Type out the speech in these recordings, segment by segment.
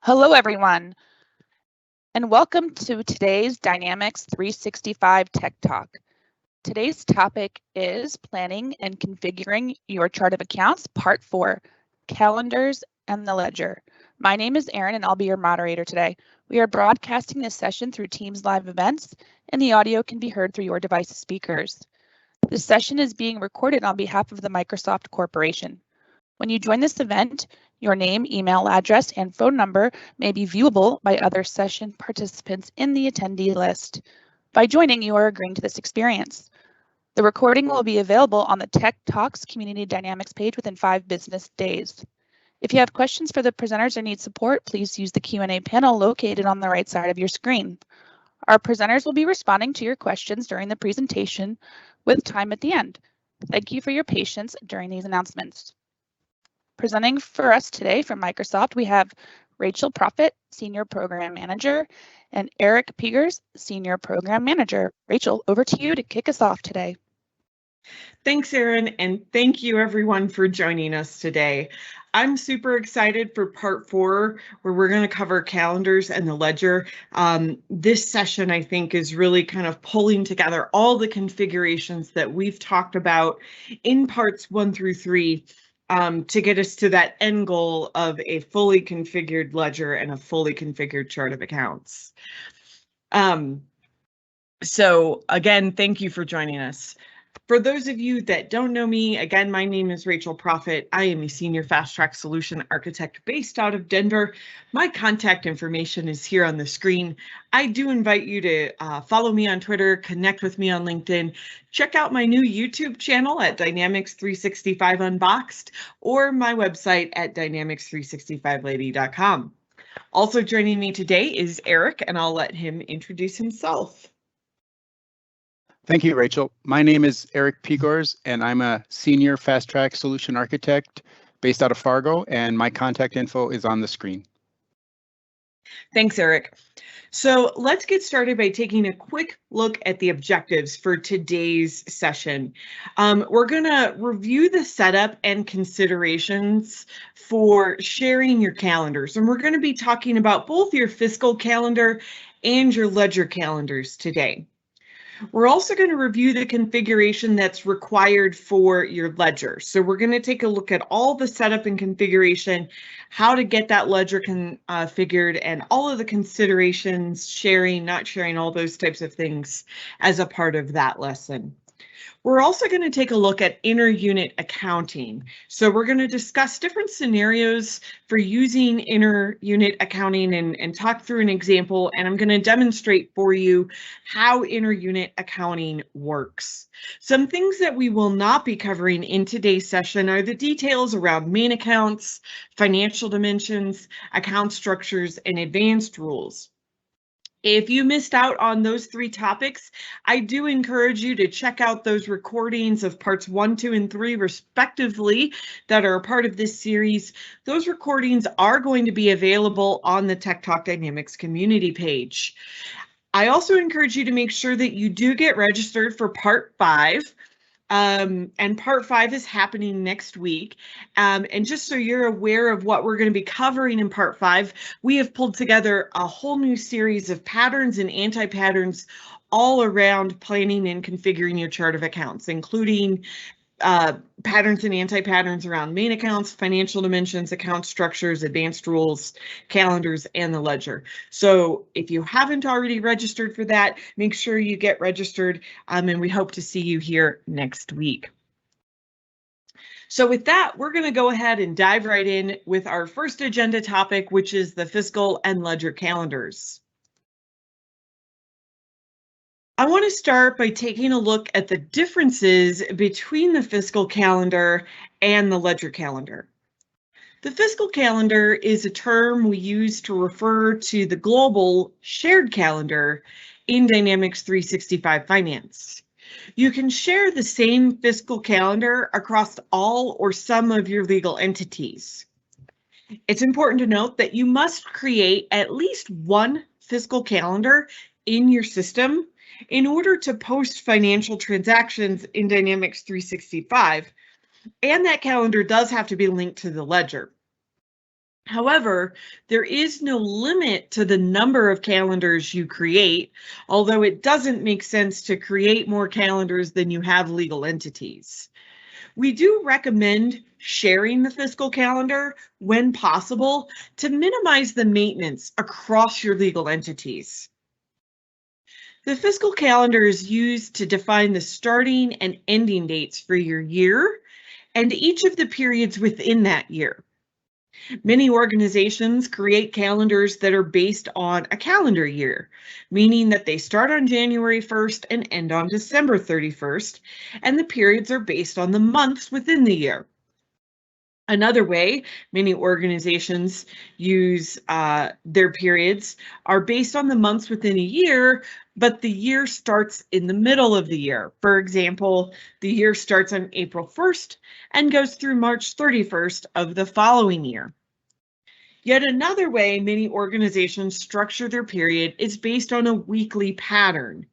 Hello, everyone, and welcome to today's Dynamics 365 Tech Talk. Today's topic is planning and configuring your chart of accounts, Part 4, Calendars and the Ledger. My name is Erin, and I'll be your moderator today. We are broadcasting this session through Teams live events, and the audio can be heard through your device speakers. This session is being recorded on behalf of the Microsoft Corporation. When you join this event, your name, email address, and phone number may be viewable by other session participants in the attendee list. By joining, you are agreeing to this experience. The recording will be available on the Tech Talks Community Dynamics page within 5 business days. If you have questions for the presenters or need support, please use the Q&A panel located on the right side of your screen. Our presenters will be responding to your questions during the presentation with time at the end. Thank you for your patience during these announcements. Presenting for us today from Microsoft, we have Rachel Proffitt, Senior Program Manager, and Eric Pegers, Senior Program Manager. Rachel, over to you to kick us off today. Thanks, Erin, and thank you everyone for joining us today. I'm super excited for part 4, where we're going to cover calendars and the ledger. This session, I think, is really kind of pulling together all the configurations that we've talked about in parts 1 through 3 to get us to that end goal of a fully configured ledger and a fully configured chart of accounts. So again, thank you for joining us. For those of you that don't know me, again, my name is Rachel Proffitt. I am a Senior Fast Track Solution Architect based out of Denver. My contact information is here on the screen. I do invite you to follow me on Twitter, connect with me on LinkedIn, check out my new YouTube channel at Dynamics 365 Unboxed, or my website at dynamics365lady.com. Also joining me today is Eric, and I'll let him introduce himself. Thank you, Rachel. My name is Eric Pegers, and I'm a Senior Fast Track Solution Architect based out of Fargo, and my contact info is on the screen. Thanks, Eric. So let's get started by taking a quick look at the objectives for today's session. We're going to review the setup and considerations for sharing your calendars, and we're going to be talking about both your fiscal calendar and your ledger calendars today. We're also going to review the configuration that's required for your ledger. So we're going to take a look at all the setup and configuration, how to get that ledger configured, and all of the considerations, sharing, not sharing, all those types of things as a part of that lesson. We're also going to take a look at Interunit Accounting. So we're going to discuss different scenarios for using Interunit Accounting and talk through an example, and I'm going to demonstrate for you how Interunit Accounting works. Some things that we will not be covering in today's session are the details around main accounts, financial dimensions, account structures, and advanced rules. If you missed out on those 3 topics, I do encourage you to check out those recordings of parts 1, 2, and 3 respectively that are a part of this series. Those recordings are going to be available on the Tech Talk Dynamics community page. I also encourage you to make sure that you do get registered for part 5. And part 5 is happening next week. And just so you're aware of what we're going to be covering in part 5, we have pulled together a whole new series of patterns and anti-patterns all around planning and configuring your chart of accounts, including patterns and anti-patterns around main accounts, financial dimensions, account structures, advanced rules, calendars, and the ledger. So if you haven't already registered for that, make sure you get registered, and we hope to see you here next week. So with that, we're going to go ahead and dive right in with our first agenda topic, which is the fiscal and ledger calendars. I want to start by taking a look at the differences between the fiscal calendar and the ledger calendar. The fiscal calendar is a term we use to refer to the global shared calendar in Dynamics 365 Finance. You can share the same fiscal calendar across all or some of your legal entities. It's important to note that you must create at least one fiscal calendar in your system in order to post financial transactions in Dynamics 365, and that calendar does have to be linked to the ledger. However, there is no limit to the number of calendars you create, although it doesn't make sense to create more calendars than you have legal entities. We do recommend sharing the fiscal calendar when possible to minimize the maintenance across your legal entities. The fiscal calendar is used to define the starting and ending dates for your year and each of the periods within that year. Many organizations create calendars that are based on a calendar year, meaning that they start on January 1st and end on December 31st, and the periods are based on the months within the year. Another way many organizations use their periods are based on the months within a year, but the year starts in the middle of the year. For example, the year starts on April 1st and goes through March 31st of the following year. Yet another way many organizations structure their period is based on a weekly pattern.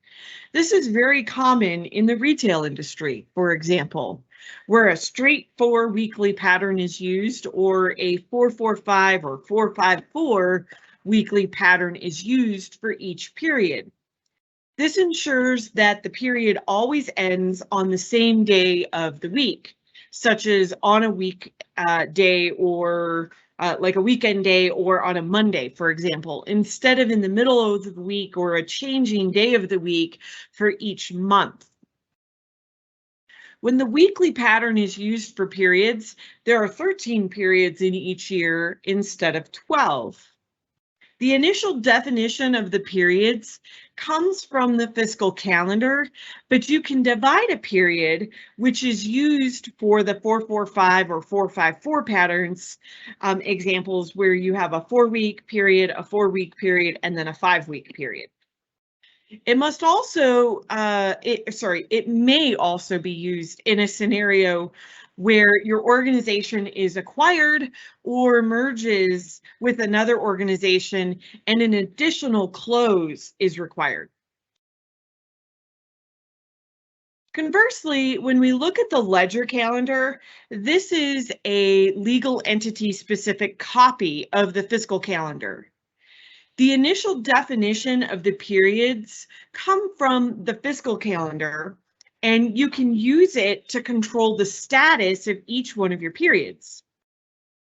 This is very common in the retail industry, for example, where a straight 4 weekly pattern is used or a 4-4-5 or 4-5-4 weekly pattern is used for each period. This ensures that the period always ends on the same day of the week, such as on a weekday or like a weekend day or on a Monday, for example, instead of in the middle of the week or a changing day of the week for each month. When the weekly pattern is used for periods, there are 13 periods in each year instead of 12. The initial definition of the periods comes from the fiscal calendar, but you can divide a period, which is used for the 4-4-5 or 4-5-4 patterns, examples where you have a 4-week period, a 4-week period, and then a 5-week period. It must also, it may also be used in a scenario where your organization is acquired or merges with another organization and an additional close is required. Conversely, when we look at the ledger calendar, this is a legal entity specific copy of the fiscal calendar. The initial definition of the periods come from the fiscal calendar, and you can use it to control the status of each one of your periods.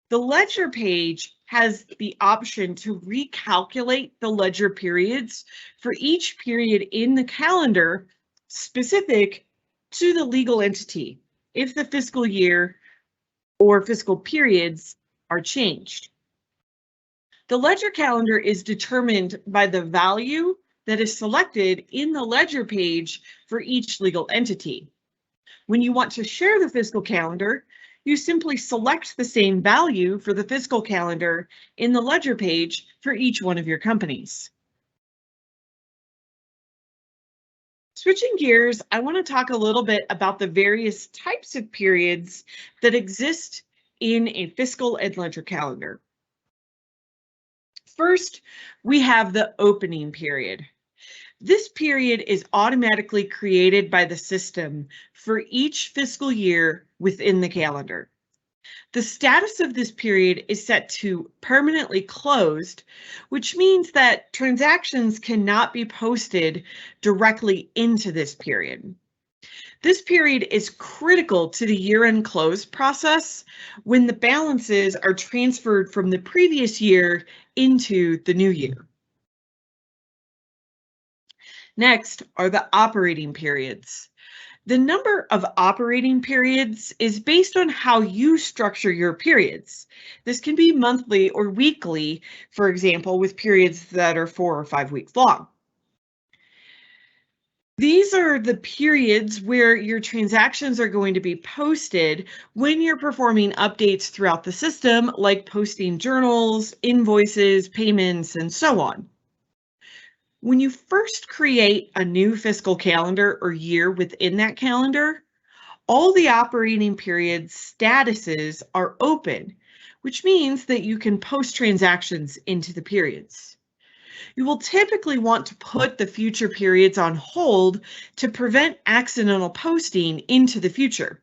The ledger page has the option to recalculate the ledger periods for each period in the calendar specific to the legal entity if the fiscal year or fiscal periods are changed. The ledger calendar is determined by the value that is selected in the ledger page for each legal entity. When you want to share the fiscal calendar, you simply select the same value for the fiscal calendar in the ledger page for each one of your companies. Switching gears, I want to talk a little bit about the various types of periods that exist in a fiscal and ledger calendar. First, we have the opening period. This period is automatically created by the system for each fiscal year within the calendar. The status of this period is set to permanently closed, which means that transactions cannot be posted directly into this period. This period is critical to the year-end close process when the balances are transferred from the previous year into the new year. Next are the operating periods. The number of operating periods is based on how you structure your periods. This can be monthly or weekly, for example, with periods that are 4 or 5 weeks long. These are the periods where your transactions are going to be posted when you're performing updates throughout the system, like posting journals, invoices, payments, and so on. When you first create a new fiscal calendar or year within that calendar, all the operating periods statuses are open, which means that you can post transactions into the periods. You will typically want to put the future periods on hold to prevent accidental posting into the future.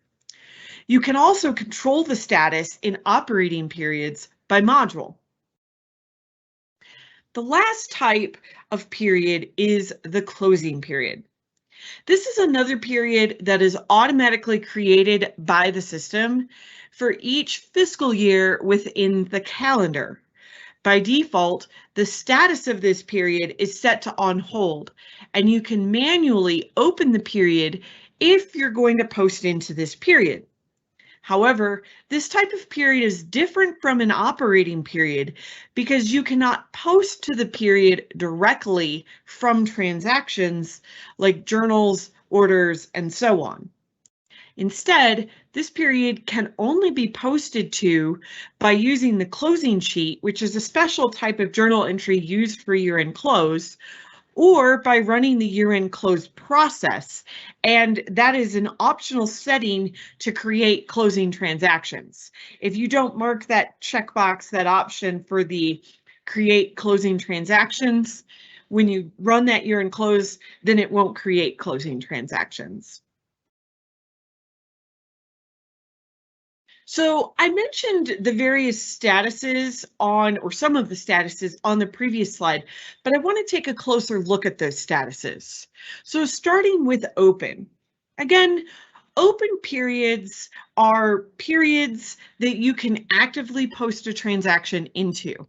You can also control the status in operating periods by module. The last type of period is the closing period. This is another period that is automatically created by the system for each fiscal year within the calendar. By default, the status of this period is set to on hold, and you can manually open the period if you're going to post into this period. However, this type of period is different from an operating period because you cannot post to the period directly from transactions like journals, orders, and so on. Instead, this period can only be posted to by using the closing sheet, which is a special type of journal entry used for year-end close, or by running the year-end close process, and that is an optional setting to create closing transactions. If you don't mark that checkbox, that option for the create closing transactions, when you run that year-end close, then it won't create closing transactions. So I mentioned the various statuses on, or some of the statuses on the previous slide, but I want to take a closer look at those statuses. So starting with open. Again, open periods are periods that you can actively post a transaction into.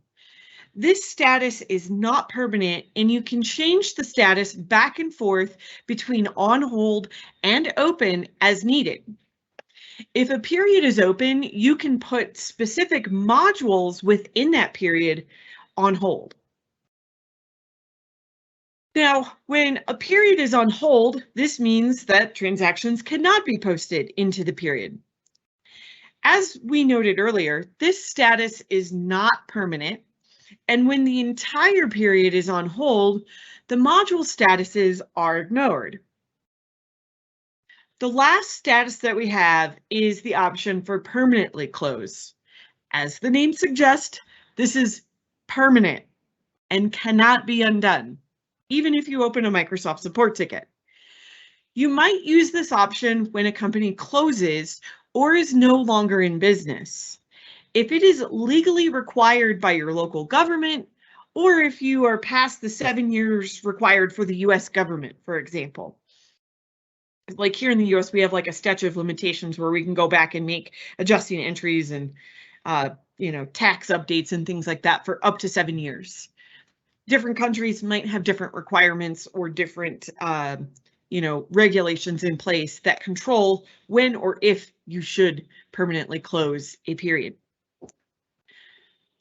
This status is not permanent, and you can change the status back and forth between on hold and open as needed. If a period is open, you can put specific modules within that period on hold. Now, when a period is on hold, this means that transactions cannot be posted into the period. As we noted earlier, this status is not permanent, and when the entire period is on hold, the module statuses are ignored. The last status that we have is the option for permanently close. As the name suggests, this is permanent and cannot be undone, even if you open a Microsoft support ticket. You might use this option when a company closes or is no longer in business. If it is legally required by your local government, or if you are past the 7 years required for the US government, for example. Like here in the US, we have like a statute of limitations where we can go back and make adjusting entries and tax updates and things like that for up to 7 years. Different countries might have different requirements or different regulations in place that control when or if you should permanently close a period.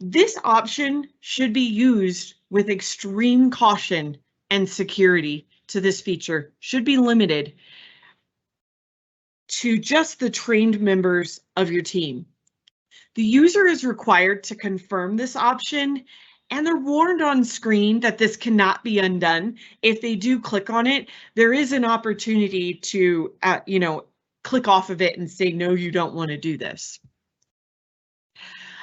This option should be used with extreme caution, and security to this feature should be limited to just the trained members of your team. The user is required to confirm this option, and they're warned on screen that this cannot be undone. If they do click on it, there is an opportunity to, click off of it and say, no, you don't want to do this.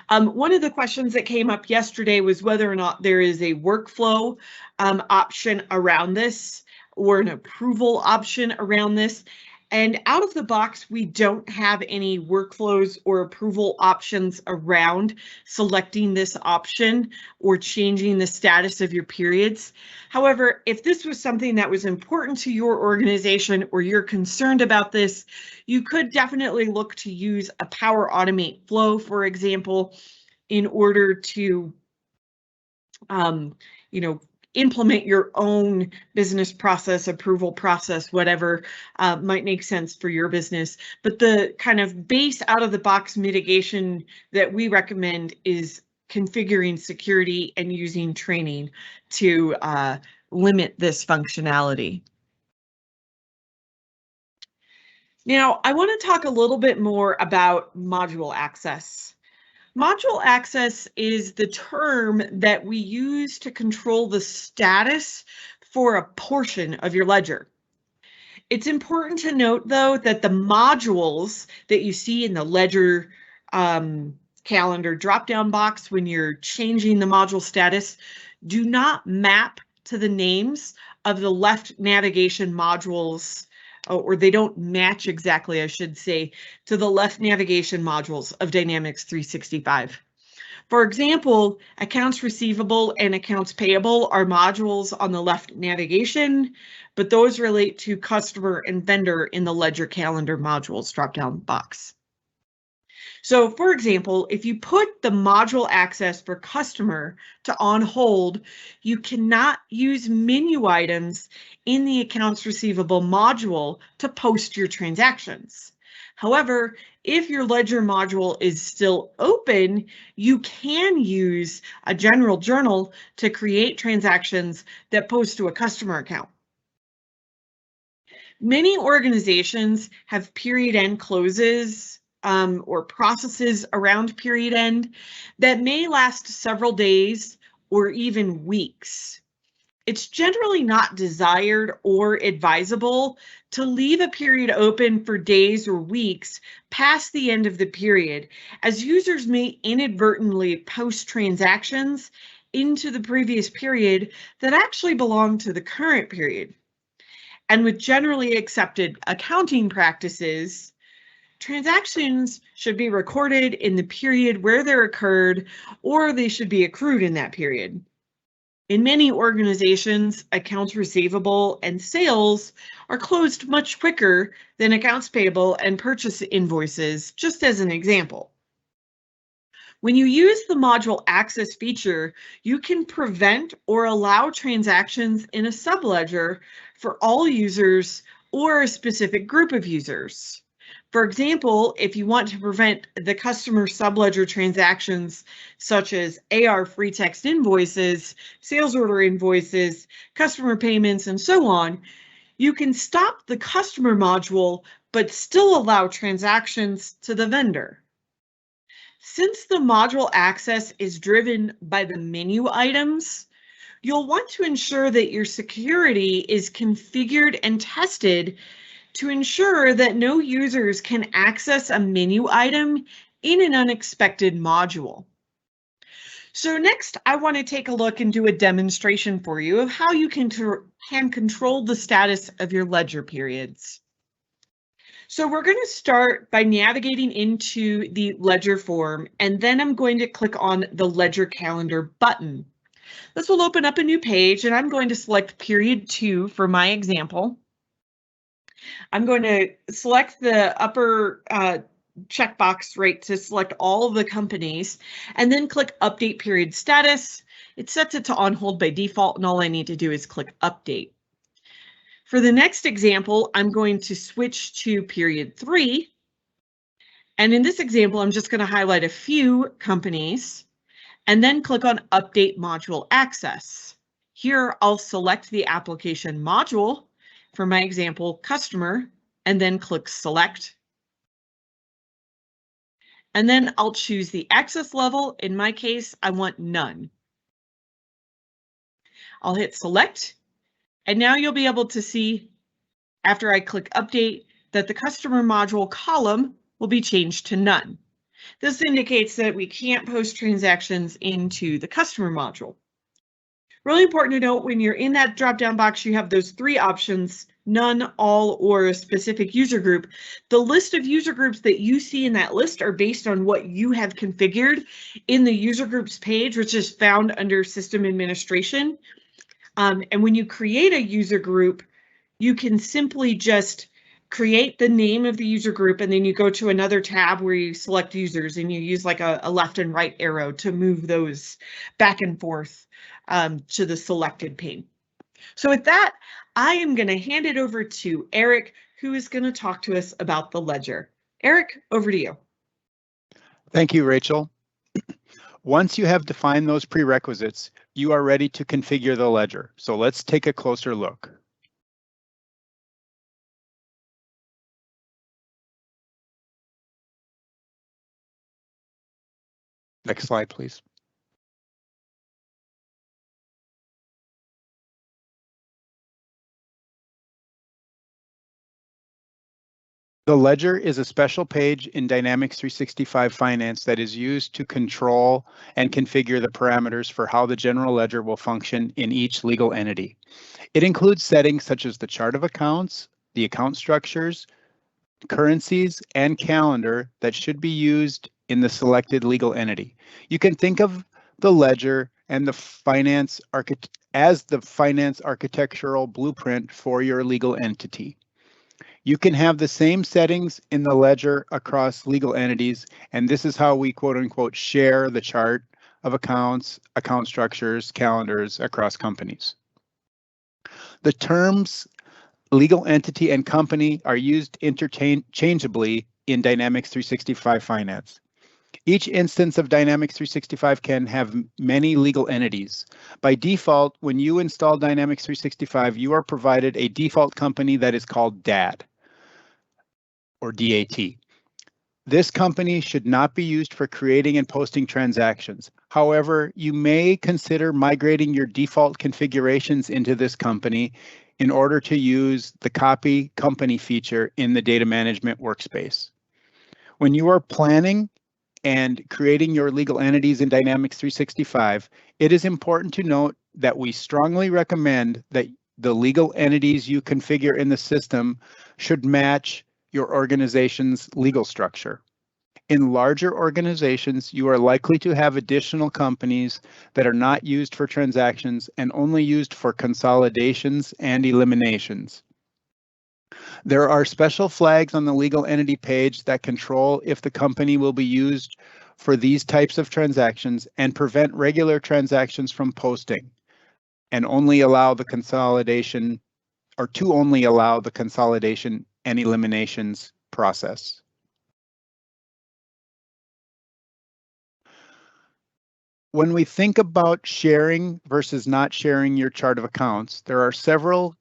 One of the questions that came up yesterday was whether or not there is a workflow option around this or an approval option around this. And out of the box, we don't have any workflows or approval options around selecting this option or changing the status of your periods. However, if this was something that was important to your organization or you're concerned about this, you could definitely look to use a Power Automate flow, for example, in order to implement your own business process, approval process, whatever might make sense for your business. But the kind of base out of the box mitigation that we recommend is configuring security and using training to limit this functionality. Now, I want to talk a little bit more about module access. Module access is the term that we use to control the status for a portion of your ledger. It's important to note, though, that the modules that you see in the ledger calendar drop-down box when you're changing the module status do not map to the names of the left navigation modules, or they don't match exactly, I should say, to the left navigation modules of Dynamics 365. For example, accounts receivable and accounts payable are modules on the left navigation, but those relate to customer and vendor in the ledger calendar modules drop-down box. So for example, if you put the module access for customer to on hold, you cannot use menu items in the accounts receivable module to post your transactions. However, if your ledger module is still open, you can use a general journal to create transactions that post to a customer account. Many organizations have period end closes or processes around period end that may last several days or even weeks. It's generally not desired or advisable to leave a period open for days or weeks past the end of the period, as users may inadvertently post transactions into the previous period that actually belong to the current period. And with generally accepted accounting practices, transactions should be recorded in the period where they occurred, or they should be accrued in that period. In many organizations, accounts receivable and sales are closed much quicker than accounts payable and purchase invoices, just as an example. When you use the module access feature, you can prevent or allow transactions in a subledger for all users or a specific group of users. For example, if you want to prevent the customer subledger transactions such as AR free text invoices, sales order invoices, customer payments, and so on, you can stop the customer module but still allow transactions to the vendor. Since the module access is driven by the menu items, you'll want to ensure that your security is configured and tested to ensure that no users can access a menu item in an unexpected module. So next, I want to take a look and do a demonstration for you of how you can control the status of your ledger periods. So we're going to start by navigating into the ledger form, and then I'm going to click on the ledger calendar button. This will open up a new page, and I'm going to select period 2 for my example. I'm going to select the upper checkbox right to select all of the companies, and then click update period status. It sets it to on hold by default, and all I need to do is click update. For the next example, I'm going to switch to period 3. And in this example, I'm just going to highlight a few companies and then click on update module access. Here, I'll select the application module, for my example, customer, and then click select. And then I'll choose the access level. In my case, I want none. I'll hit select. And now you'll be able to see, after I click update, that the customer module column will be changed to none. This indicates that we can't post transactions into the customer module. Really important to note, when you're in that drop-down box, you have those 3 options: none, all, or a specific user group. The list of user groups that you see in that list are based on what you have configured in the user groups page, which is found under system administration. And when you create a user group, you can simply just create the name of the user group, and then you go to another tab where you select users, and you use like a left and right arrow to move those back and forth to the selected pane. So with that, I am going to hand it over to Eric, who is going to talk to us about the ledger. Eric, over to you. Thank you, Rachel. Once you have defined those prerequisites, you are ready to configure the ledger. So let's take a closer look. Next slide, please. The ledger is a special page in Dynamics 365 Finance that is used to control and configure the parameters for how the general ledger will function in each legal entity. It includes settings such as the chart of accounts, the account structures, currencies, and calendar that should be used in the selected legal entity. You can think of the ledger and the finance architectural blueprint for your legal entity. You can have the same settings in the ledger across legal entities, and this is how we quote unquote share the chart of accounts, account structures, calendars across companies. The terms legal entity and company are used interchangeably in Dynamics 365 Finance. Each instance of Dynamics 365 can have many legal entities. By default, when you install Dynamics 365, you are provided a default company that is called DAT or DAT. This company should not be used for creating and posting transactions. However, you may consider migrating your default configurations into this company in order to use the copy company feature in the data management workspace. When you are planning and creating your legal entities in Dynamics 365, it is important to note that we strongly recommend that the legal entities you configure in the system should match your organization's legal structure. In larger organizations, you are likely to have additional companies that are not used for transactions and only used for consolidations and eliminations. There are special flags on the legal entity page that control if the company will be used for these types of transactions and prevent regular transactions from posting and only allow the consolidation or to only allow the consolidation and eliminations process. When we think about sharing versus not sharing your chart of accounts, there are several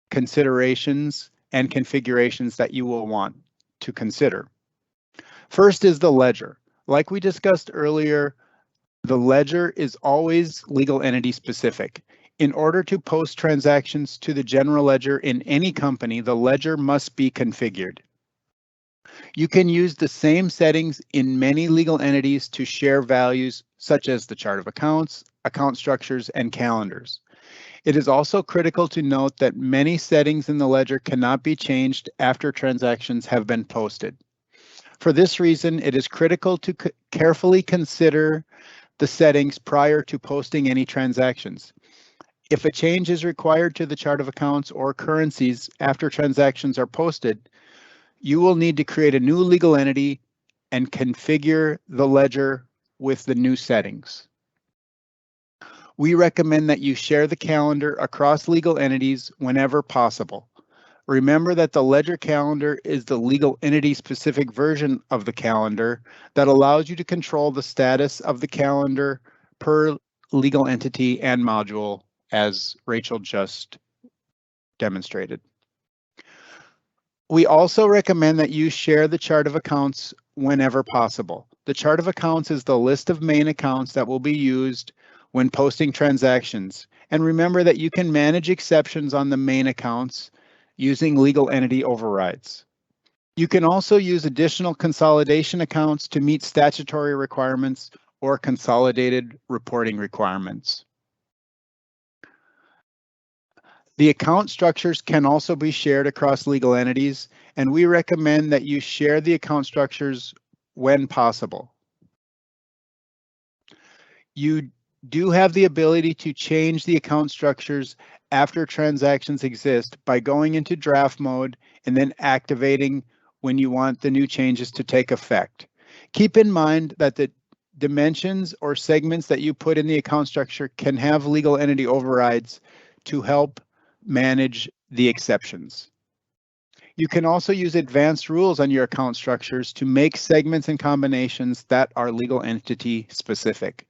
considerations and configurations that you will want to consider. First is the ledger. Like we discussed earlier, the ledger is always legal entity specific. In order to post transactions to the general ledger in any company, the ledger must be configured. You can use the same settings in many legal entities to share values such as the chart of accounts, account structures, and calendars. It is also critical to note that many settings in the ledger cannot be changed after transactions have been posted. For this reason, it is critical to carefully consider the settings prior to posting any transactions. If a change is required to the chart of accounts or currencies after transactions are posted, you will need to create a new legal entity and configure the ledger with the new settings. We recommend that you share the calendar across legal entities whenever possible. Remember that the ledger calendar is the legal entity specific version of the calendar that allows you to control the status of the calendar per legal entity and module, as Rachel just demonstrated. We also recommend that you share the chart of accounts whenever possible. The chart of accounts is the list of main accounts that will be used when posting transactions. And remember that you can manage exceptions on the main accounts using legal entity overrides. You can also use additional consolidation accounts to meet statutory requirements or consolidated reporting requirements. The account structures can also be shared across legal entities, and we recommend that you share the account structures when possible. You do have the ability to change the account structures after transactions exist by going into draft mode and then activating when you want the new changes to take effect. Keep in mind that the dimensions or segments that you put in the account structure can have legal entity overrides to help manage the exceptions. You can also use advanced rules on your account structures to make segments and combinations that are legal entity specific.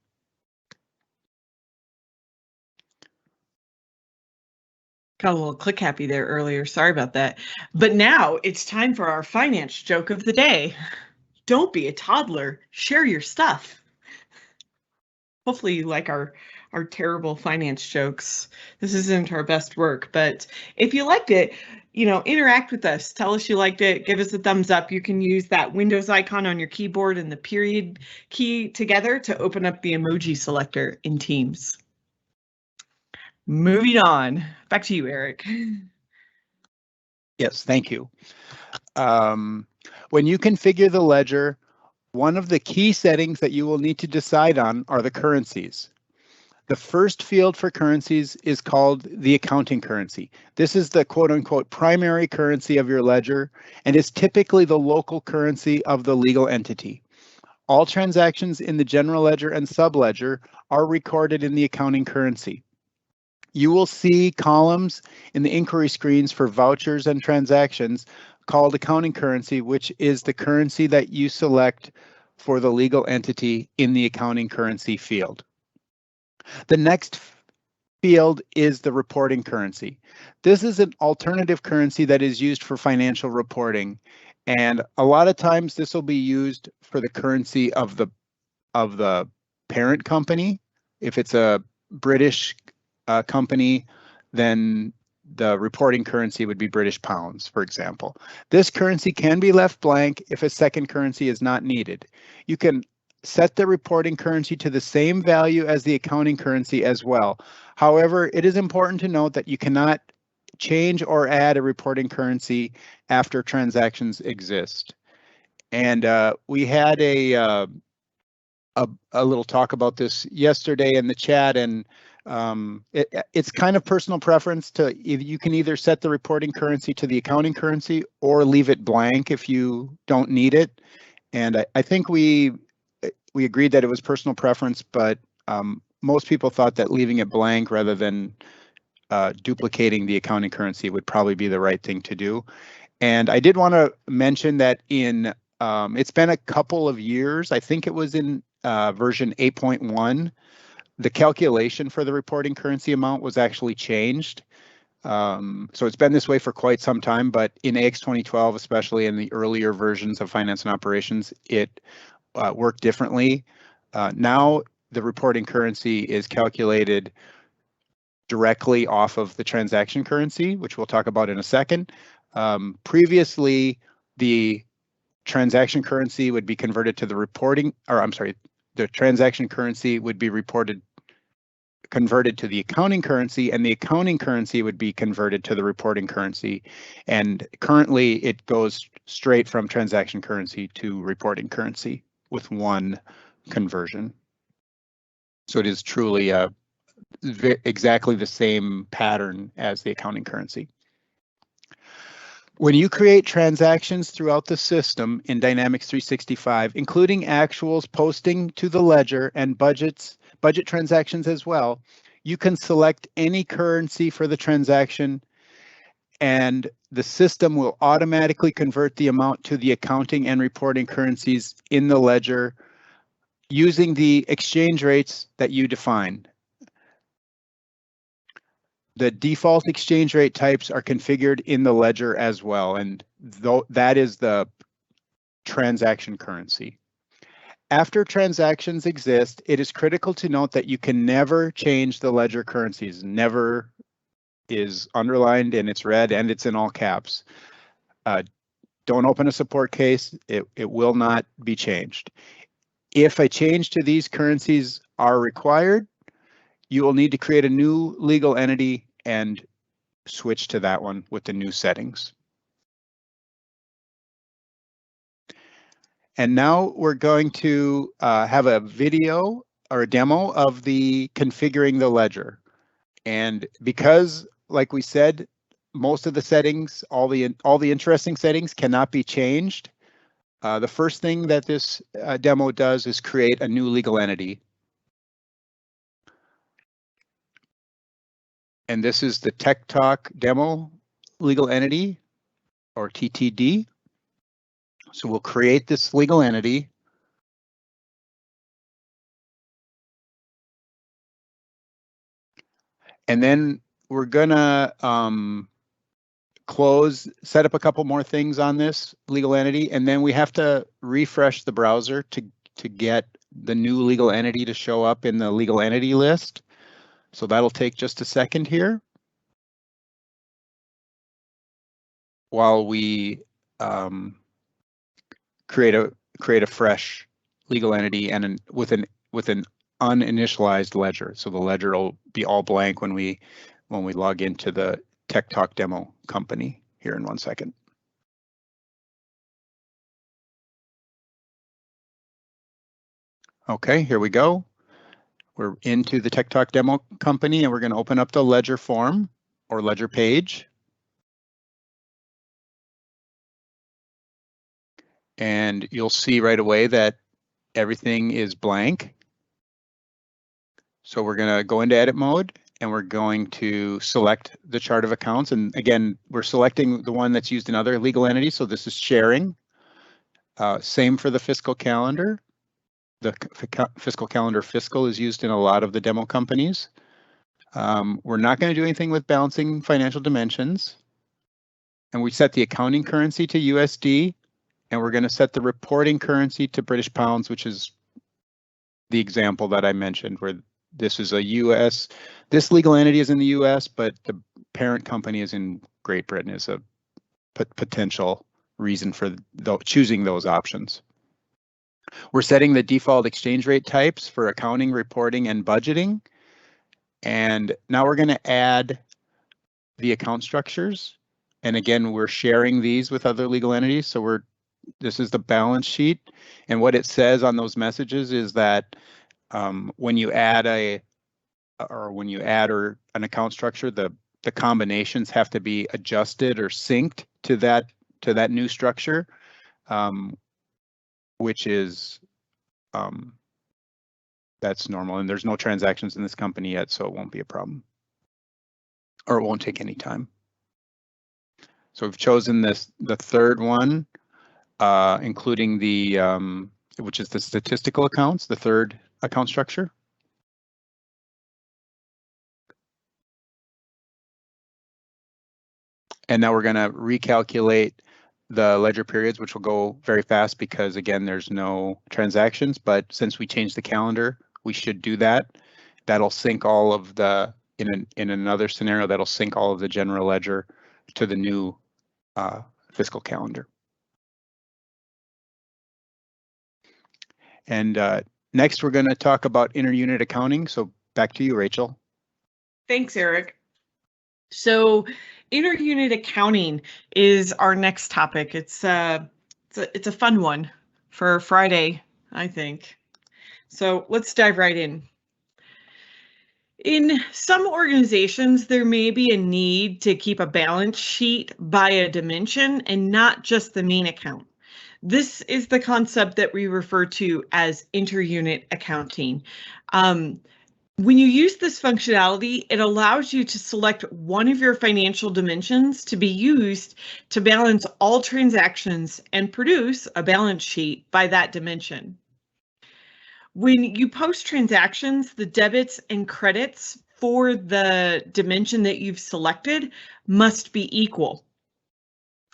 Got a little click happy there earlier, sorry about that. But now it's time for our finance joke of the day. Don't be a toddler, share your stuff. Hopefully you like our terrible finance jokes. This isn't our best work, but if you liked it, interact with us. Tell us you liked it. Give us a thumbs up. You can use that Windows icon on your keyboard and the period key together to open up the emoji selector in Teams. Moving on. Back to you, Eric. Yes, thank you. When you configure the ledger, One of the key settings that you will need to decide on are the currencies. The first field for currencies is called the accounting currency. This is the quote unquote primary currency of your ledger and is typically the local currency of the legal entity. All transactions in the general ledger and subledger are recorded in the accounting currency. You will see columns in the inquiry screens for vouchers and transactions called accounting currency, which is the currency that you select for the legal entity in the accounting currency field. The next field is the reporting currency. This is an alternative currency that is used for financial reporting. And a lot of times this will be used for the currency of the parent company. If it's a British company, then the reporting currency would be British pounds, for example. This currency can be left blank if a second currency is not needed. You can set the reporting currency to the same value as the accounting currency as well. However, it is important to note that you cannot change or add a reporting currency after transactions exist. And we had a little talk about this yesterday in the chat, and it's kind of personal preference. You can either set the reporting currency to the accounting currency or leave it blank if you don't need it. And I think we agreed that it was personal preference, but most people thought that leaving it blank rather than duplicating the accounting currency would probably be the right thing to do. And I did want to mention that it's been a couple of years, I think it was in version 8.1, the calculation for the reporting currency amount was actually changed. So it's been this way for quite some time, but in AX 2012, especially in the earlier versions of Finance and Operations, it worked differently. Now the reporting currency is calculated directly off of the transaction currency, which we'll talk about in a second. Previously, the transaction currency would be converted to the transaction currency would be converted to the accounting currency, and the accounting currency would be converted to the reporting currency. And currently it goes straight from transaction currency to reporting currency with one conversion. So it is truly exactly the same pattern as the accounting currency. When you create transactions throughout the system in Dynamics 365, including actuals, posting to the ledger, and budget transactions as well, you can select any currency for the transaction, and the system will automatically convert the amount to the accounting and reporting currencies in the ledger using the exchange rates that you define. The default exchange rate types are configured in the ledger as well, and that is the transaction currency. After transactions exist, it is critical to note that you can never change the ledger currencies. Never is underlined, and it's red, and it's in all caps. Don't open a support case. It will not be changed. If a change to these currencies are required, you will need to create a new legal entity and switch to that one with the new settings. And now we're going to have a video or a demo of the configuring the ledger. And because, like we said, most of the settings, all the interesting settings cannot be changed, the first thing that this demo does is create a new legal entity. And this is the TechTalk demo legal entity, or TTD. So we'll create this legal entity. And then we're gonna set up a couple more things on this legal entity, and then we have to refresh the browser to get the new legal entity to show up in the legal entity list. So that'll take just a second here while we create a fresh legal entity and with an uninitialized ledger. So the ledger will be all blank when we log into the TechTalk demo company here in 1 second. Okay, here we go. We're into the TechTalk demo company and we're going to open up the ledger form or ledger page. And you'll see right away that everything is blank. So we're going to go into edit mode and we're going to select the chart of accounts. And again, we're selecting the one that's used in other legal entities. So this is sharing. Same for the fiscal calendar. The fiscal calendar fiscal is used in a lot of the demo companies. We're not going to do anything with balancing financial dimensions. And we set the accounting currency to USD. And we're going to set the reporting currency to British pounds, which is the example that I mentioned, where this is a US, this legal entity is in the US, but the parent company is in Great Britain is a potential reason for choosing those options. We're setting the default exchange rate types for accounting, reporting, and budgeting. And now we're going to add the account structures. And again, we're sharing these with other legal entities. So this is the balance sheet. And what it says on those messages is that when you add an account structure, the combinations have to be adjusted or synced to that new structure, which is that's normal. And there's no transactions in this company yet, so it won't be a problem, or it won't take any time. So we've chosen the third one, including which is the statistical accounts, the third account structure. And now we're going to recalculate the ledger periods, which will go very fast because, again, there's no transactions. But since we changed the calendar, we should do that. That'll sync all of the, in another scenario, that'll sync all of the general ledger to the new fiscal calendar. And next, we're going to talk about interunit accounting. So back to you, Rachel. Thanks, Eric. So interunit accounting is our next topic. It's a fun one for Friday, I think. So let's dive right in. In some organizations, there may be a need to keep a balance sheet by a dimension and not just the main account. This is the concept that we refer to as interunit accounting. When you use this functionality, it allows you to select one of your financial dimensions to be used to balance all transactions and produce a balance sheet by that dimension. When you post transactions, the debits and credits for the dimension that you've selected must be equal.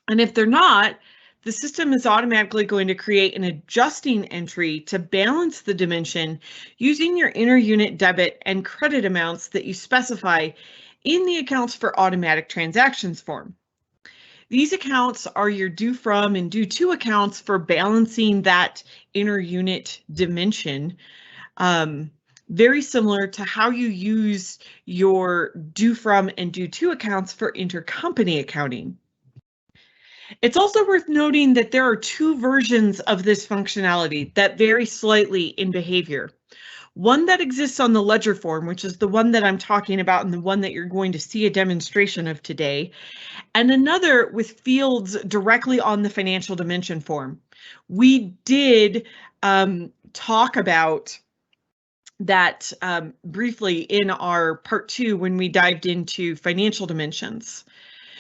And if they're not, the system is automatically going to create an adjusting entry to balance the dimension using your interunit debit and credit amounts that you specify in the accounts for automatic transactions form. These accounts are your due from and due to accounts for balancing that interunit dimension. Very similar to how you use your due from and due to accounts for intercompany accounting. It's also worth noting that there are two versions of this functionality that vary slightly in behavior. One that exists on the ledger form, which is the one that I'm talking about and the one that you're going to see a demonstration of today, and another with fields directly on the financial dimension form. We did talk about that briefly in our part 2 when we dived into financial dimensions.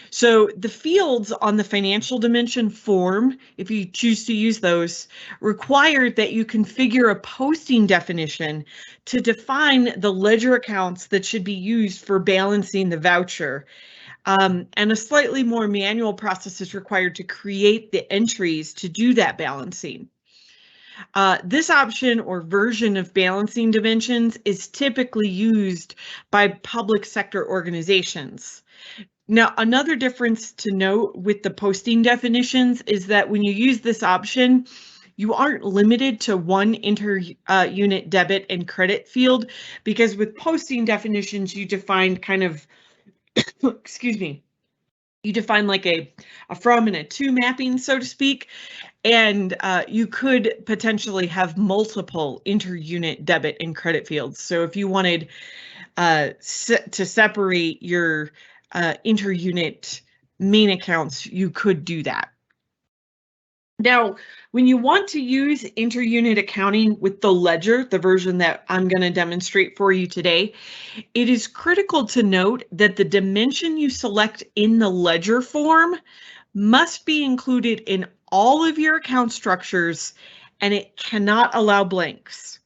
So the fields on the financial dimension form, if you choose to use those, require that you configure a posting definition to define the ledger accounts that should be used for balancing the voucher. And a slightly more manual process is required to create the entries to do that balancing. This option or version of balancing dimensions is typically used by public sector organizations. Now, another difference to note with the posting definitions is that when you use this option, you aren't limited to one interunit debit and credit field, because with posting definitions, you define kind of, excuse me, You define like a from and a to mapping, so to speak, and you could potentially have multiple inter-unit debit and credit fields. So if you wanted to separate your inter-unit main accounts, you could do that. Now, when you want to use inter-unit accounting with the ledger, the version that I'm going to demonstrate for you today, it is critical to note that the dimension you select in the ledger form must be included in all of your account structures, and it cannot allow blanks.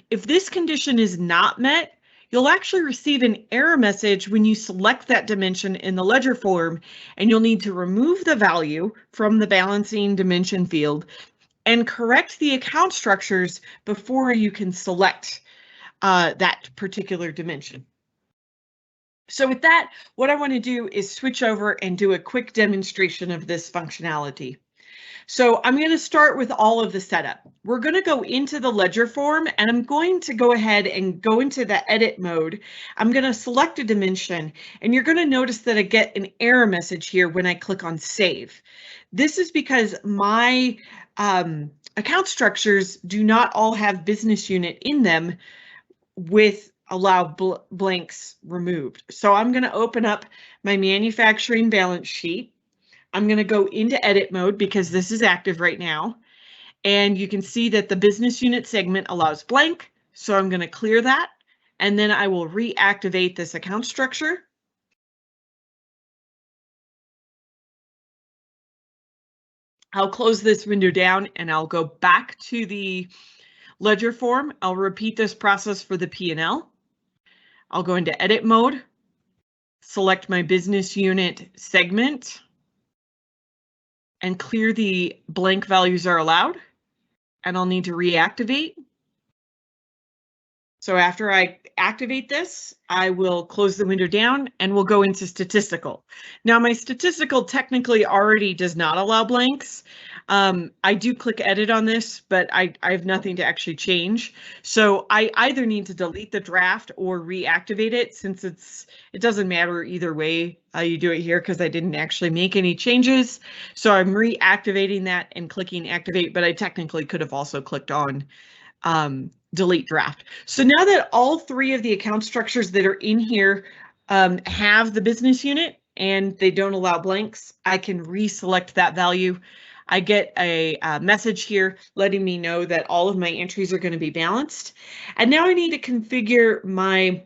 If this condition is not met, you'll actually receive an error message when you select that dimension in the ledger form, and you'll need to remove the value from the balancing dimension field and correct the account structures before you can select that particular dimension. So with that, what I want to do is switch over and do a quick demonstration of this functionality. So I'm going to start with all of the setup. We're going to go into the ledger form, and I'm going to go ahead and go into the edit mode. I'm going to select a dimension, and you're going to notice that I get an error message here when I click on save. This is because my account structures do not all have business unit in them with allow blanks removed. So I'm going to open up my manufacturing balance sheet. I'm going to go into edit mode because this is active right now. And you can see that the business unit segment allows blank. So I'm going to clear that. And then I will reactivate this account structure. I'll close this window down and I'll go back to the ledger form. I'll repeat this process for the P&L. I'll go into edit mode, select my business unit segment, and clear the blank values are allowed, and I'll need to reactivate. So after I activate this, I will close the window down and we'll go into statistical. Now my statistical technically already does not allow blanks. I do click edit on this, but I have nothing to actually change. So I either need to delete the draft or reactivate it, since it doesn't matter either way you do it here, because I didn't actually make any changes. So I'm reactivating that and clicking activate, but I technically could have also clicked on delete draft. So now that all three of the account structures that are in here have the business unit and they don't allow blanks, I can reselect that value. I get a message here letting me know that all of my entries are going to be balanced. And now I need to configure my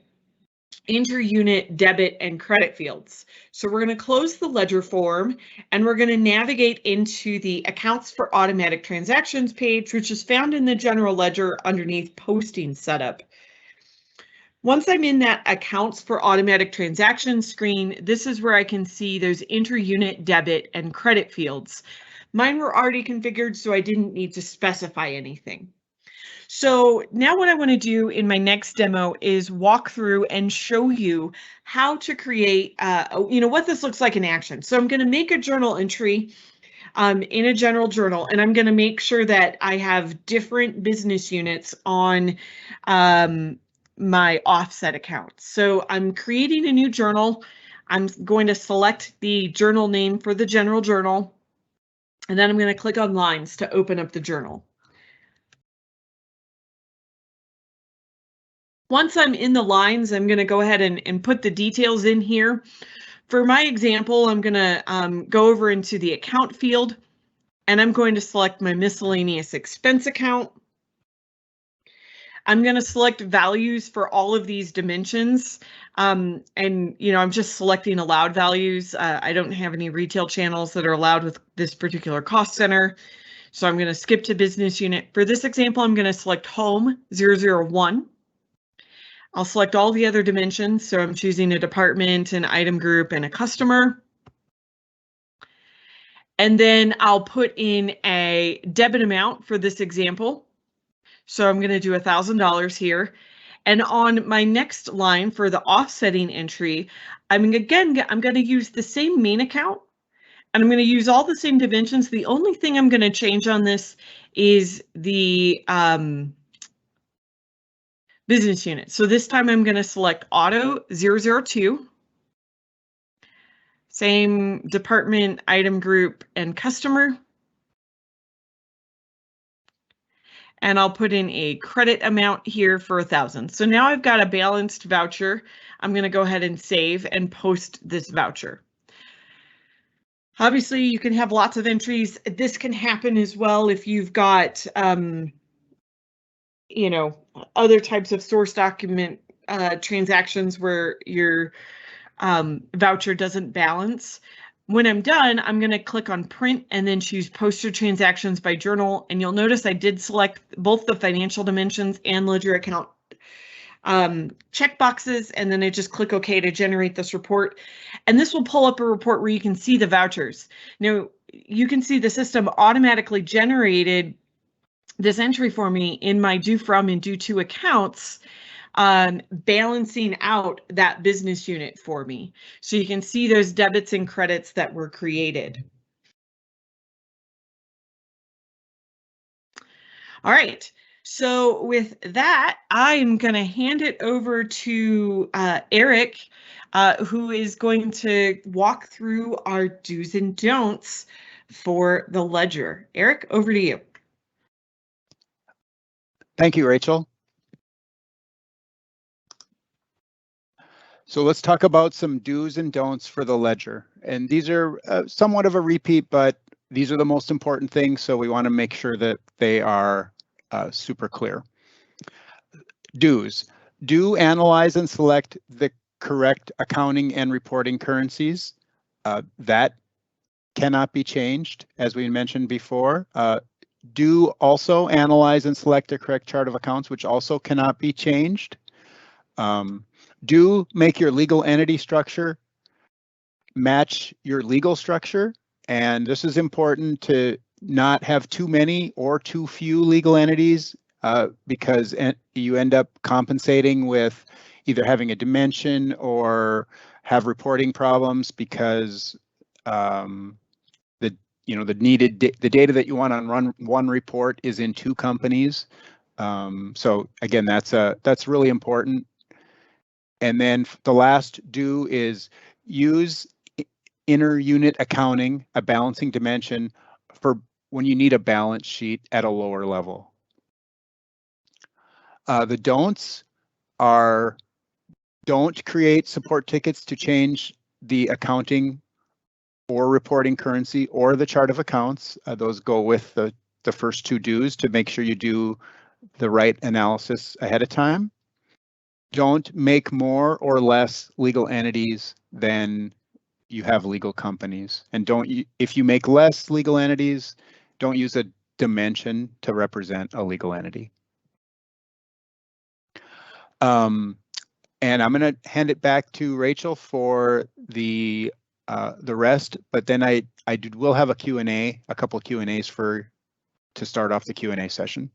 inter-unit debit and credit fields. So we're going to close the ledger form and we're going to navigate into the accounts for automatic transactions page, which is found in the general ledger underneath posting setup. Once I'm in that accounts for automatic transactions screen, this is where I can see those inter-unit debit and credit fields. Mine were already configured, so I didn't need to specify anything. So now what I want to do in my next demo is walk through and show you how to create, what this looks like in action. So I'm going to make a journal entry in a general journal, and I'm going to make sure that I have different business units on my offset account. So I'm creating a new journal. I'm going to select the journal name for the general journal, and then I'm going to click on lines to open up the journal. Once I'm in the lines, I'm going to go ahead and put the details in here. For my example, I'm going to go over into the account field, and I'm going to select my miscellaneous expense account. I'm going to select values for all of these dimensions. And, I'm just selecting allowed values. I don't have any retail channels that are allowed with this particular cost center. So I'm going to skip to business unit. For this example, I'm going to select home 001. I'll select all the other dimensions. So I'm choosing a department, an item group, and a customer. And then I'll put in a debit amount for this example. So I'm going to do $1,000 here. And on my next line for the offsetting entry, I'm going to use the same main account, and I'm going to use all the same dimensions. The only thing I'm going to change on this is the business unit. So this time I'm going to select auto 002, Same department, item group, and customer. And I'll put in a credit amount here for 1,000. So now I've got a balanced voucher. I'm going to go ahead and save and post this voucher. Obviously, you can have lots of entries. This can happen as well if you've got, you know, other types of source document transactions where your voucher doesn't balance. When I'm done, I'm going to click on print and then choose post your transactions by journal. And you'll notice I did select both the financial dimensions and ledger account checkboxes, and then I just click OK to generate this report. And this will pull up a report where you can see the vouchers. Now, you can see the system automatically generated this entry for me in my due from and due to accounts, balancing out that business unit for me. So you can see those debits and credits that were created. All right. So with that, I'm going to hand it over to Eric, who is going to walk through our do's and don'ts for the ledger. Eric, over to you. Thank you, Rachel. So let's talk about some do's and don'ts for the ledger. And these are somewhat of a repeat, but these are the most important things, so we want to make sure that they are super clear. Do's. Do analyze and select the correct accounting and reporting currencies. That cannot be changed, as we mentioned before. Do also analyze and select the correct chart of accounts, which also cannot be changed. Do make your legal entity structure match your legal structure. And this is important to not have too many or too few legal entities because you end up compensating with either having a dimension or have reporting problems because the data that you want on one report is in two companies. So again, that's really important. And then the last do is use Interunit Accounting, a balancing dimension, for when you need a balance sheet at a lower level. The don'ts are: don't create support tickets to change the accounting or reporting currency or the chart of accounts. Those go with the first two do's to make sure you do the right analysis ahead of time. Don't make more or less legal entities than you have legal companies. And if you make less legal entities, don't use a dimension to represent a legal entity. And I'm going to hand it back to Rachel for the rest, but then I will have a Q&A, a couple of Q&As to start off the Q&A session.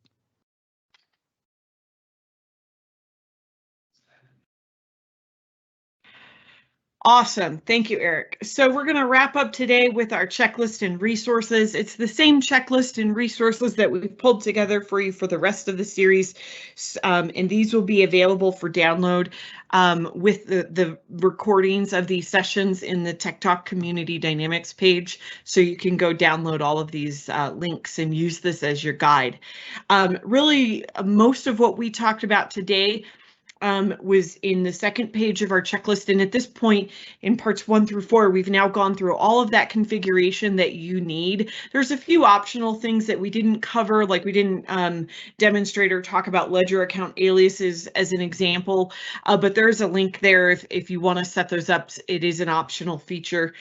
Awesome. Thank you, Eric. So we're going to wrap up today with our checklist and resources. It's the same checklist and resources that we've pulled together for you for the rest of the series. And these will be available for download with the recordings of these sessions in the TechTalk Community Dynamics page. So you can go download all of these links and use this as your guide. Really, most of what we talked about today was in the second page of our checklist. And at this point in parts 1 through 4, we've now gone through all of that configuration that you need. There's a few optional things that we didn't cover, like we didn't demonstrate or talk about ledger account aliases as an example, but there's a link there if you want to set those up. It is an optional feature.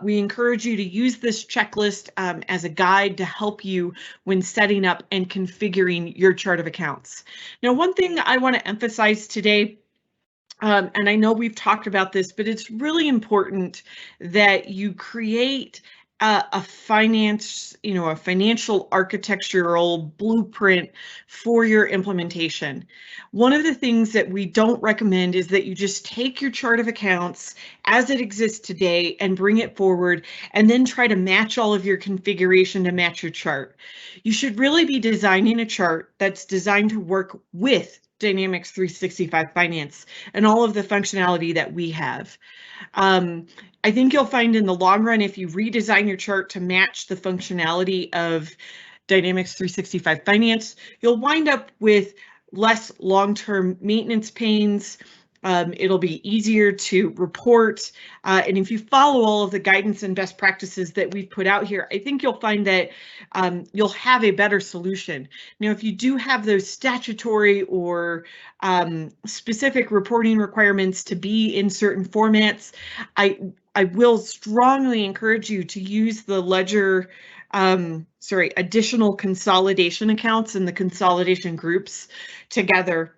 We encourage you to use this checklist as a guide to help you when setting up and configuring your chart of accounts. Now, one thing I want to emphasize today, and I know we've talked about this, but it's really important that you create a financial architectural blueprint for your implementation. One of the things that we don't recommend is that you just take your chart of accounts as it exists today and bring it forward and then try to match all of your configuration to match your chart. You should really be designing a chart that's designed to work with Dynamics 365 Finance and all of the functionality that we have. I think you'll find in the long run, if you redesign your chart to match the functionality of Dynamics 365 Finance, you'll wind up with less long-term maintenance pains. It'll be easier to report. And if you follow all of the guidance and best practices that we've put out here, I think you'll find that you'll have a better solution. Now, if you do have those statutory or specific reporting requirements to be in certain formats, I will strongly encourage you to use the ledger, additional consolidation accounts and the consolidation groups together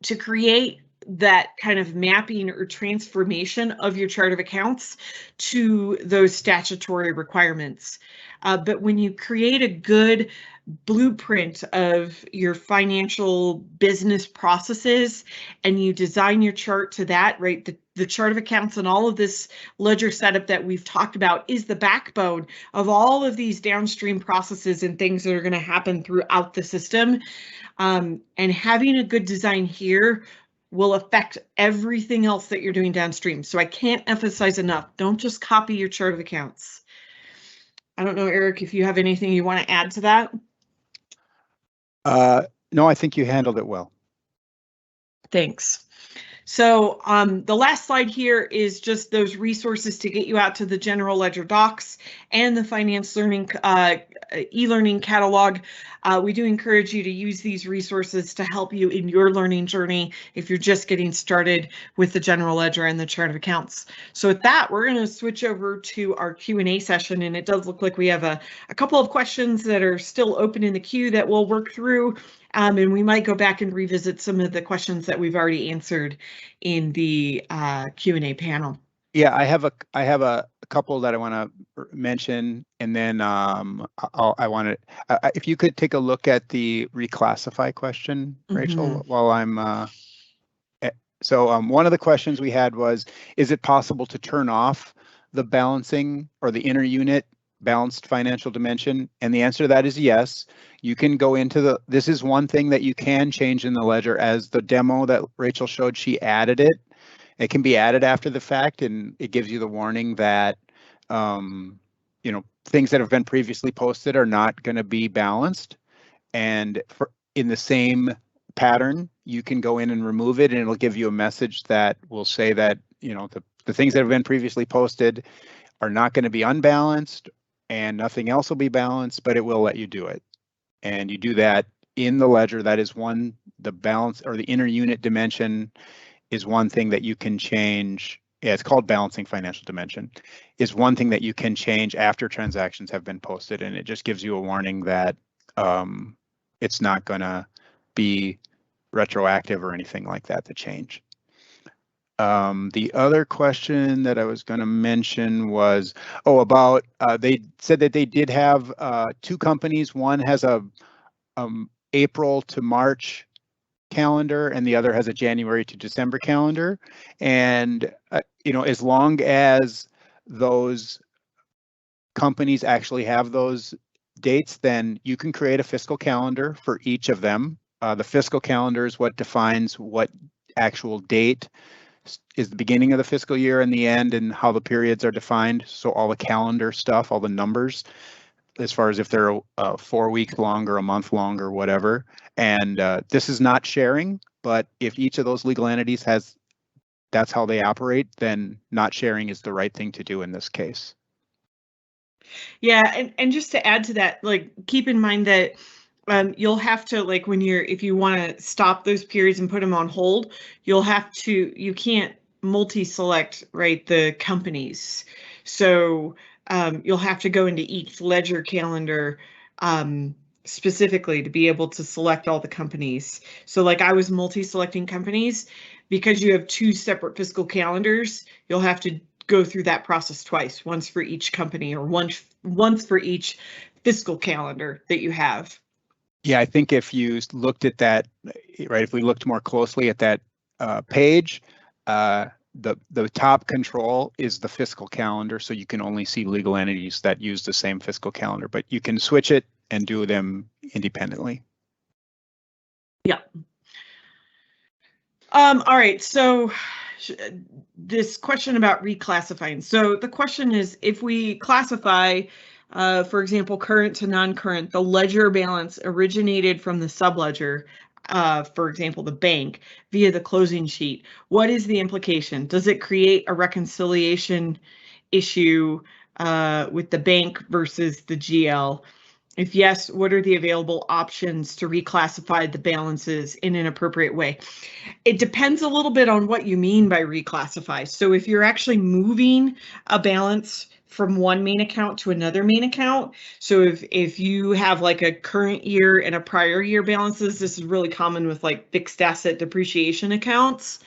to create that kind of mapping or transformation of your chart of accounts to those statutory requirements. But when you create a good blueprint of your financial business processes and you design your chart to that, right? The chart of accounts and all of this ledger setup that we've talked about is the backbone of all of these downstream processes and things that are going to happen throughout the system. And having a good design here will affect everything else that you're doing downstream. So I can't emphasize enough, don't just copy your chart of accounts. I don't know, Eric, if you have anything you want to add to that? No, I think you handled it well. Thanks. So the last slide here is just those resources to get you out to the general ledger docs and the finance learning e-learning catalog. We do encourage you to use these resources to help you in your learning journey if you're just getting started with the general ledger and the chart of accounts. So with that, we're going to switch over to our Q&A session, and it does look like we have a couple of questions that are still open in the queue that we'll work through. And we might go back and revisit some of the questions that we've already answered in the Q&A panel. Yeah, I have a couple that I want to mention, and then I want to, if you could take a look at the reclassify question, Rachel, while I'm. So one of the questions we had was, is it possible to turn off the balancing or the interunit balanced financial dimension? And the answer to that is yes. You can go into this is one thing that you can change in the ledger. As the demo that Rachel showed, she added it. It can be added after the fact, and it gives you the warning that, things that have been previously posted are not going to be balanced. And in the same pattern, you can go in and remove it, and it'll give you a message that will say that, the things that have been previously posted are not going to be unbalanced and nothing else will be balanced, but it will let you do it. And you do that in the ledger. That is the balance or the interunit dimension is one thing that you can change. Yeah, it's called balancing financial dimension, is one thing that you can change after transactions have been posted. And it just gives you a warning that it's not going to be retroactive or anything like that to change. The other question that I was going to mention was, about they said that they did have two companies. One has a April to March calendar, and the other has a January to December calendar. And as long as those companies actually have those dates, then you can create a fiscal calendar for each of them. The fiscal calendar is what defines what actual date is the beginning of the fiscal year and the end, and how the periods are defined. So all the calendar stuff, all the numbers, as far as if they're 4 weeks long or a month long or whatever. And this is not sharing, but if each of those legal entities that's how they operate, then not sharing is the right thing to do in this case. Yeah, and just to add to that, keep in mind that you'll have to, if you want to stop those periods and put them on hold, you can't multi-select, right, the companies. So you'll have to go into each ledger calendar specifically to be able to select all the companies. So I was multi-selecting companies because you have two separate fiscal calendars. You'll have to go through that process twice, once for each company or once for each fiscal calendar that you have. Yeah, I think if you looked at that, right, if we looked more closely at that page, the top control is the fiscal calendar, so you can only see legal entities that use the same fiscal calendar, but you can switch it and do them independently. Yeah. All right, so this question about reclassifying. So the question is, if we classify, for example, current to non-current, the ledger balance originated from the subledger, for example, the bank, via the closing sheet, what is the implication? Does it create a reconciliation issue with the bank versus the GL? If yes, what are the available options to reclassify the balances in an appropriate way? It depends a little bit on what you mean by reclassify. So if you're actually moving a balance from one main account to another main account, so if you have like a current year and a prior year balances, this is really common with like fixed asset depreciation accounts.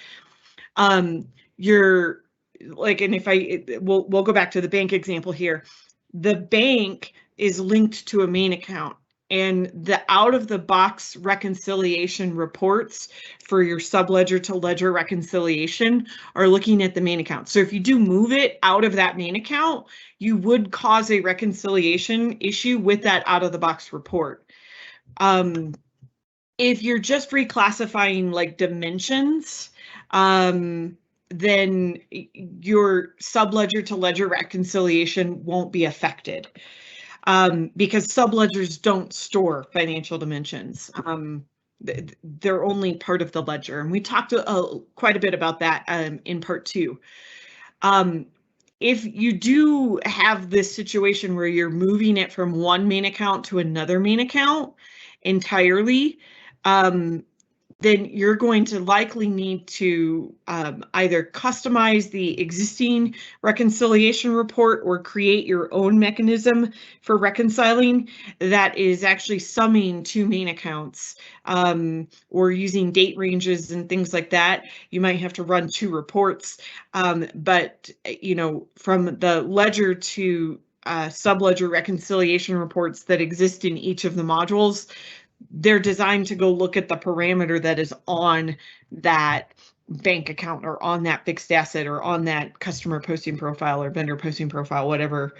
You're like, and if we'll go back to the bank example here. The bank is linked to a main account, and the out of the box reconciliation reports for your subledger to ledger reconciliation are looking at the main account. So if you do move it out of that main account, you would cause a reconciliation issue with that out of the box report. If you're just reclassifying like dimensions, then your subledger to ledger reconciliation won't be affected because subledgers don't store financial dimensions. They're only part of the ledger, and we talked quite a bit about that in part 2. If you do have this situation where you're moving it from one main account to another main account entirely, then you're going to likely need to either customize the existing reconciliation report or create your own mechanism for reconciling that is actually summing two main accounts, or using date ranges and things like that. You might have to run 2 reports, but you know, from the ledger to subledger reconciliation reports that exist in each of the modules, they're designed to go look at the parameter that is on that bank account or on that fixed asset or on that customer posting profile or vendor posting profile, whatever,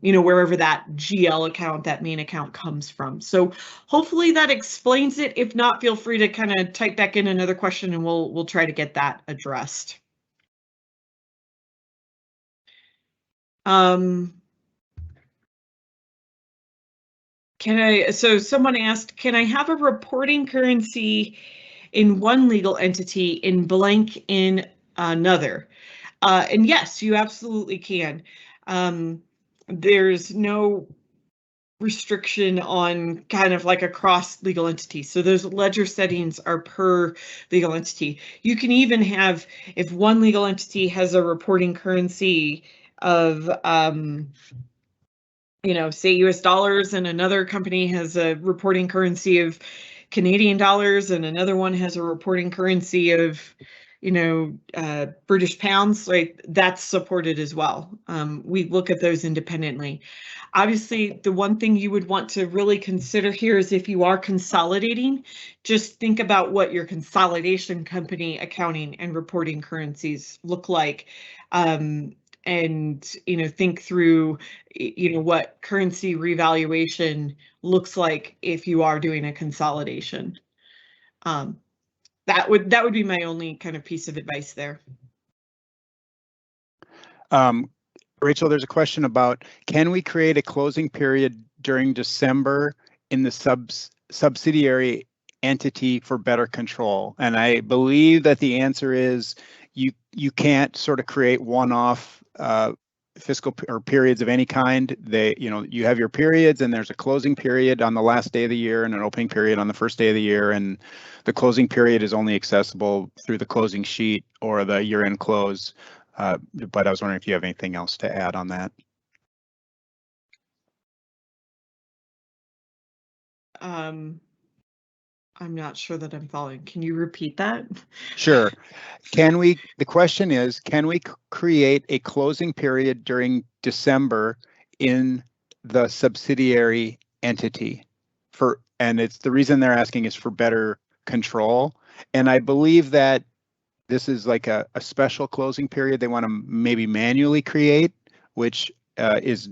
you know, wherever that GL account, that main account comes from. So hopefully that explains it. If not, feel free to kind of type back in another question and we'll try to get that addressed. So someone asked, can I have a reporting currency in one legal entity in blank in another? And yes, you absolutely can. There's no restriction on kind of like across legal entities. So those ledger settings are per legal entity. You can even have, if one legal entity has a reporting currency of, you know, say US dollars, and another company has a reporting currency of Canadian dollars, and another one has a reporting currency of, you know, British pounds, like that's supported as well. We look at those independently. Obviously, the one thing you would want to really consider here is if you are consolidating, just think about what your consolidation company accounting and reporting currencies look like. And, you know, think through, you know, what currency revaluation looks like if you are doing a consolidation. That would be my only kind of piece of advice there. Rachel, there's a question about, can we create a closing period during December in the subsidiary entity for better control? And I believe that the answer is you can't sort of create one-off fiscal or periods of any kind. They, you know, you have your periods, and there's a closing period on the last day of the year and an opening period on the first day of the year, and the closing period is only accessible through the closing sheet or the year-end close. But I was wondering if you have anything else to add on that. I'm not sure that I'm following. Can you repeat that? Sure. The question is, can we create a closing period during December in the subsidiary entity and it's the reason they're asking is for better control. And I believe that this is like a special closing period they want to maybe manually create, which is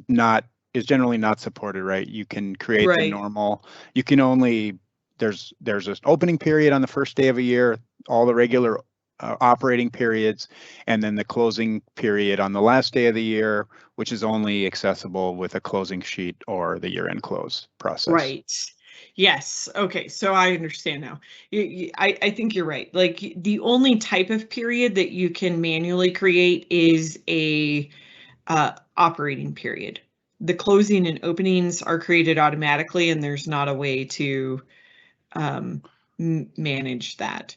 generally not supported, right? You can create the normal, you can only there's an opening period on the first day of a year, all the regular operating periods, and then the closing period on the last day of the year, which is only accessible with a closing sheet or the year-end close process. Right. Yes. Okay. So I understand now. I think you're right. Like the only type of period that you can manually create is a operating period. The closing and openings are created automatically, and there's not a way to manage that.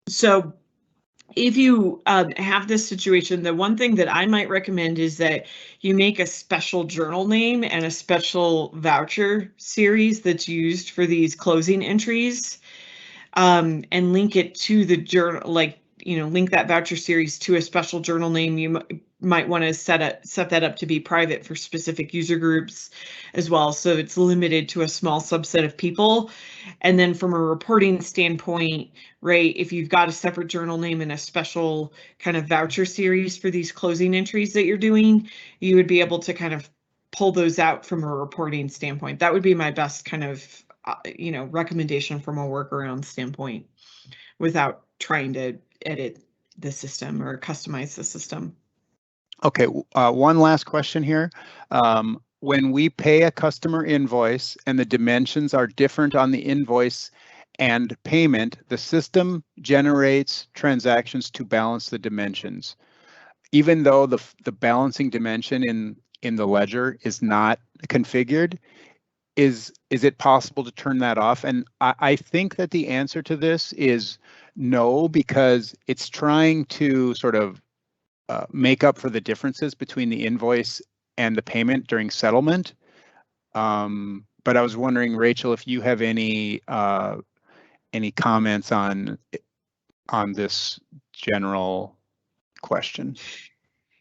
So if you have this situation, the one thing that I might recommend is that you make a special journal name and a special voucher series that's used for these closing entries, and link it to the journal, like, link that voucher series to a special journal name. You might want to set that up to be private for specific user groups as well, so it's limited to a small subset of people. And then from a reporting standpoint, right, if you've got a separate journal name and a special kind of voucher series for these closing entries that you're doing, you would be able to kind of pull those out from a reporting standpoint. That would be my best kind of recommendation from a workaround standpoint, without trying to edit the system or customize the system. Okay, one last question here. When we pay a customer invoice and the dimensions are different on the invoice and payment, the system generates transactions to balance the dimensions. Even though the balancing dimension in the ledger is not configured, is it possible to turn that off? And I think that the answer to this is no, because it's trying to sort of make up for the differences between the invoice and the payment during settlement. But I was wondering, Rachel, if you have any comments on this general question.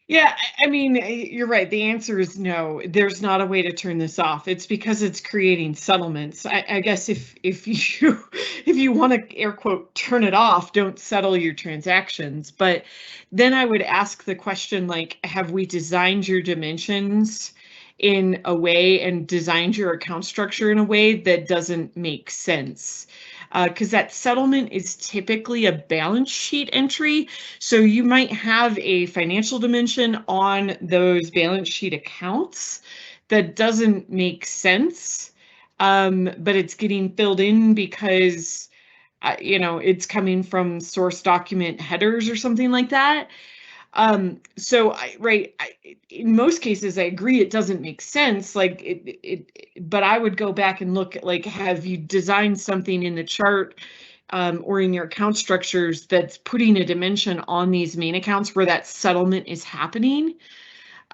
Yeah, I mean, you're right. The answer is no. There's not a way to turn this off. It's because it's creating settlements. I guess if you want to air quote turn it off, don't settle your transactions. But then I would ask the question, like, have we designed your dimensions in a way and designed your account structure in a way that doesn't make sense? Because that settlement is typically a balance sheet entry. So you might have a financial dimension on those balance sheet accounts that doesn't make sense, but it's getting filled in because, it's coming from source document headers or something like that. So in most cases, I agree it doesn't make sense. Like but I would go back and look at, like, have you designed something in the chart or in your account structures that's putting a dimension on these main accounts where that settlement is happening,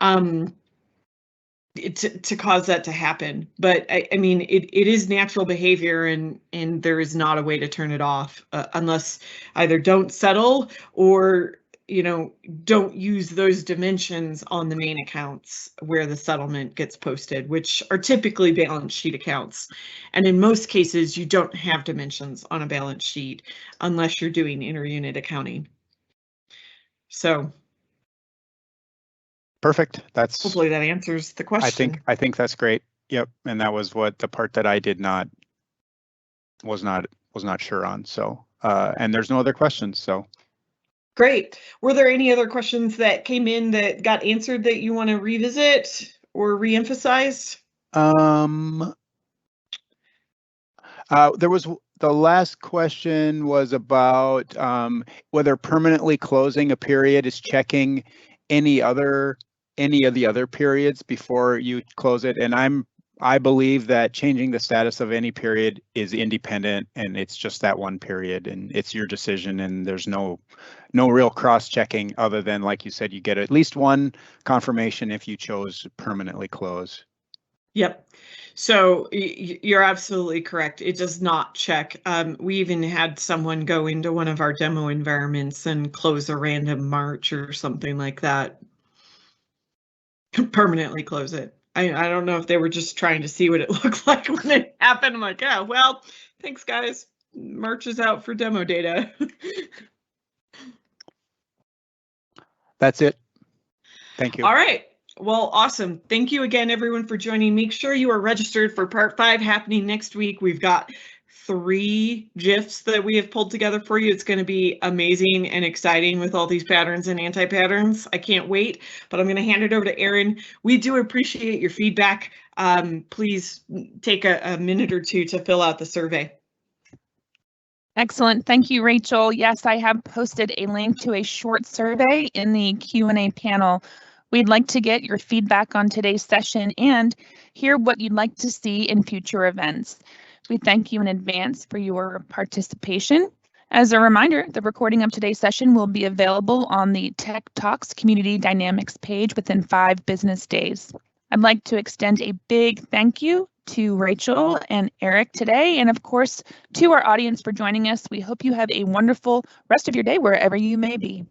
to cause that to happen. But I mean, it is natural behavior, and there is not a way to turn it off unless either don't settle or don't use those dimensions on the main accounts where the settlement gets posted, which are typically balance sheet accounts. And in most cases, you don't have dimensions on a balance sheet unless you're doing interunit accounting. So perfect. That's hopefully that answers the question. I think that's great. Yep. And that was what the part that I was not sure on. So and there's no other questions. So great. Were there any other questions that came in that got answered that you want to revisit or reemphasize? There was the last question was about whether permanently closing a period is checking any of the other periods before you close it. And I believe that changing the status of any period is independent, and it's just that one period, and it's your decision, and there's no real cross-checking other than, like you said, you get at least one confirmation if you chose permanently close. Yep. So you're absolutely correct. It does not check. We even had someone go into one of our demo environments and close a random March or something like that. Permanently close it. I don't know if they were just trying to see what it looked like when it happened. I'm like, yeah, well, thanks guys. March is out for demo data. That's it. Thank you. All right. Well, awesome. Thank you again, everyone, for joining. Make sure you are registered for part 5 happening next week. We've got 3 GIFs that we have pulled together for you. It's going to be amazing and exciting with all these patterns and anti-patterns. I can't wait, but I'm going to hand it over to Erin. We do appreciate your feedback. Please take a minute or two to fill out the survey. Excellent. Thank you, Rachel. Yes, I have posted a link to a short survey in the Q&A panel. We'd like to get your feedback on today's session and hear what you'd like to see in future events. We thank you in advance for your participation. As a reminder, the recording of today's session will be available on the Tech Talks Community Dynamics page within 5 business days. I'd like to extend a big thank you to Rachel and Eric today, and of course to our audience for joining us. We hope you have a wonderful rest of your day wherever you may be.